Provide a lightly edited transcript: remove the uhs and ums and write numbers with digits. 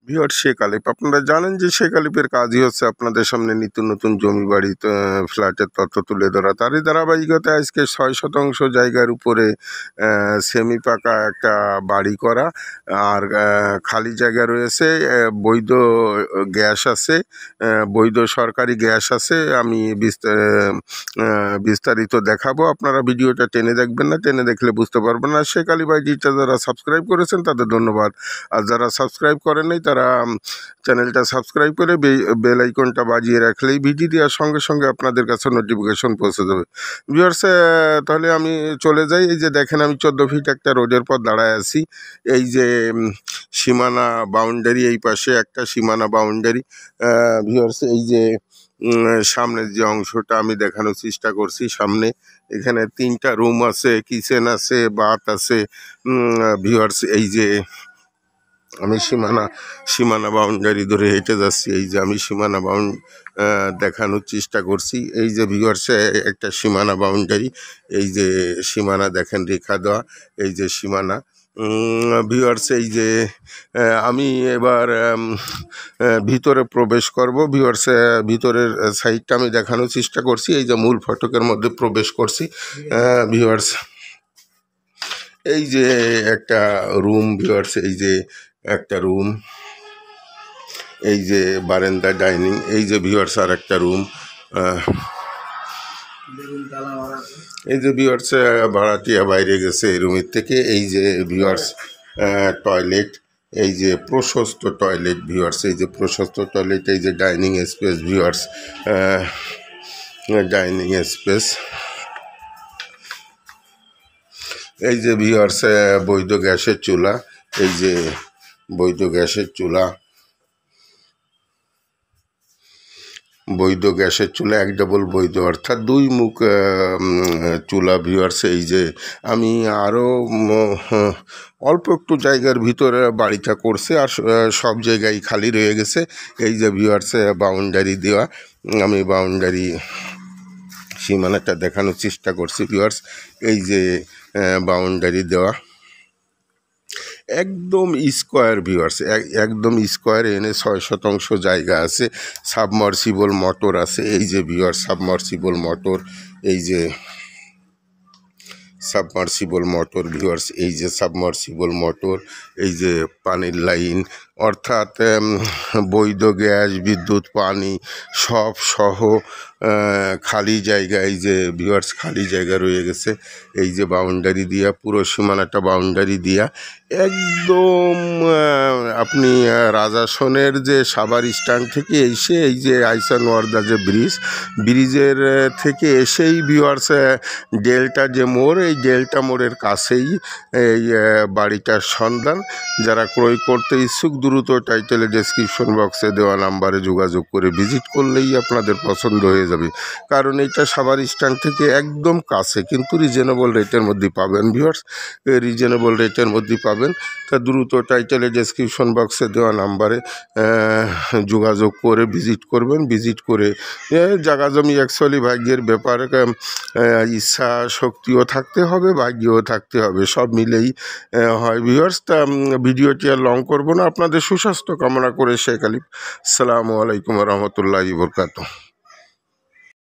Viewer Sheikh আলিফ, আপনারা জানেন যে শেখ আলিফের কাজই হচ্ছে আপনাদের সামনে নিত্য নতুন জমি বাড়ি ফ্ল্যাটের তথ্য তুলে ধরা। তারই ধারাবাহিকতায় আজকে 6% জায়গার উপরে সেমি পাকা একটা বাড়ি করা, আর খালি জায়গা রয়েছে, বৈধ গ্যাস আছে, বৈধ সরকারি গ্যাস আছে। আমি বিস্তারিত দেখাবো, আপনারা ভিডিওটা টেনে দেখবেন না, টেনে দেখলে বুঝতে পারবেন না। শেখ আলিফ আইডিটা যারা সাবস্ক্রাইব করেছেন তাদের ধন্যবাদ, আর যারা সাবস্ক্রাইব করেন নাই তারা চ্যানেলটা সাবস্ক্রাইব করে বেল আইকনটা বাজিয়ে রাখলেই ভিডিও দেওয়ার সঙ্গে সঙ্গে আপনাদের কাছে নোটিফিকেশন পৌঁছে যাবে। ভিউয়ার্স, তাহলে আমি চলে যাই। এই যে দেখেন, আমি 14 ফিট একটা রোডের পর দাঁড়ায় আছি। এই যে সীমানা বাউন্ডারি, এই পাশে একটা সীমানা বাউন্ডারি। ভিউয়ার্স, এই যে সামনের যে অংশটা আমি দেখানোর চেষ্টা করছি, সামনে এখানে 3টা রুম আছে, কিচেন আছে, বাথ আছে। ভিউয়ার্স, এই যে আমি সীমানা বাউন্ডারি ধরে হেঁটে যাচ্ছি। এই যে আমি সীমানা দেখানোর চেষ্টা করছি। এই যে ভিউয়ার্স, একটা সীমানা বাউন্ডারি, এই যে সীমানা দেখেন রেখা দেওয়া, এই যে সীমানা। ভিউয়ার্স, এই যে আমি এবার ভিতরে প্রবেশ করব। ভিউয়ার্স, ভিতরের সাইডটা আমি দেখানোর চেষ্টা করছি। এই যে মূল ফটকের মধ্যে প্রবেশ করছি। ভিউয়ার্স, এই যে একটা রুম। ভিউয়ার্স, এই যে একটা রুম, এই যে বারান্দা, ডাইনিং। এই যে ভিউয়ার্স আর একটা রুম। এই যে ভিউয়ার্স, ভাড়াটিয়া বাইরে গেছে এই রুমের থেকে। এই যে ভিউয়ার্স টয়লেট, এই যে প্রশস্ত টয়লেট। ভিউয়ার্স, এই যে প্রশস্ত টয়লেট, এই যে dining space. Viewers, dining space. এই যে ভিউয়ার্স, বৈধ গ্যাসের চুলা, এই যে বৈধ গ্যাসের চুলা, বৈধ গ্যাসের চুলা, 1 ডাবল বৈধ, অর্থাৎ 2 মুখ চুলা। ভিউয়ার্স, এই যে আমি আরও অল্প একটু জায়গার ভিতরে বাড়িটা করছে, আর সব জায়গায় খালি রয়ে গেছে। এই যে ভিউয়ার্স, বাউন্ডারি দেওয়া, আমি বাউন্ডারি সীমানাটা দেখানোর চেষ্টা করছি। ভিউয়ার্স, এই যে বাউন্ডারি দেওয়া একদম স্কোয়ার। ভিউয়ার্স, একদম স্কোয়ার। এনে 6% জায়গা আছে, সাবমার্সিবল মোটর আছে। এই যে ভিউয়ার্স, সাবমার্সিবল মোটর, এই যে সাবমার্সিবল মোটর। ভিউয়ার্স, এই যে সাবমার্সিবল মোটর, এই যে পানির লাইন, অর্থাৎ বৈধ গ্যাস, বিদ্যুৎ, পানি সব সহ খালি জায়গা। এই যে ভিউয়ার্স, খালি জায়গা রয়ে গেছে। এই যে বাউন্ডারি দিয়া, পুরো সীমানাটা বাউন্ডারি দিয়া, একদম আপনি রাজাসনের যে সাভার স্ট্যান্ড থেকে এসে, এই যে আইসান ওয়ার্দা যে ব্রিজের থেকে এসেই ভিউয়ার্স ডেল্টা যে মোড়, এই ডেল্টা মোড়ের কাছেই এই বাড়িটার সন্ধান। যারা ক্রয় করতে ইচ্ছুক দ্রুত টাইটেলে ডেসক্রিপশন বক্সে দেওয়া নাম্বারে যোগাযোগ করে ভিজিট করলেই আপনাদের পছন্দ হয়ে যাবে, কারণ এটা সাভার স্ট্যান্ড থেকে একদম কাছে, কিন্তু রিজনেবল রেটের মধ্যে পাবেন। ভিউয়ার্স, রিজনেবল রেটের মধ্যে পাবেন। তা দ্রুত টাইটেলে ডেসক্রিপশন বক্সে দেওয়া নাম্বারে যোগাযোগ করে ভিজিট করবেন। ভিজিট করে জায়গা জমি অ্যাকচুয়ালি ভাগ্যের ব্যাপার, ইচ্ছা শক্তিও থাকতে হবে, ভাগ্যও থাকতে হবে, সব মিলেই হয়। ভিউয়ার্স, তা ভিডিওটি আর লং করবো না, আপনাদের সুস্বাস্থ্য কামনা করে শেখ আলিফ। আসসালামু আলাইকুম রহমতুল্লাহি বরকাতুহু।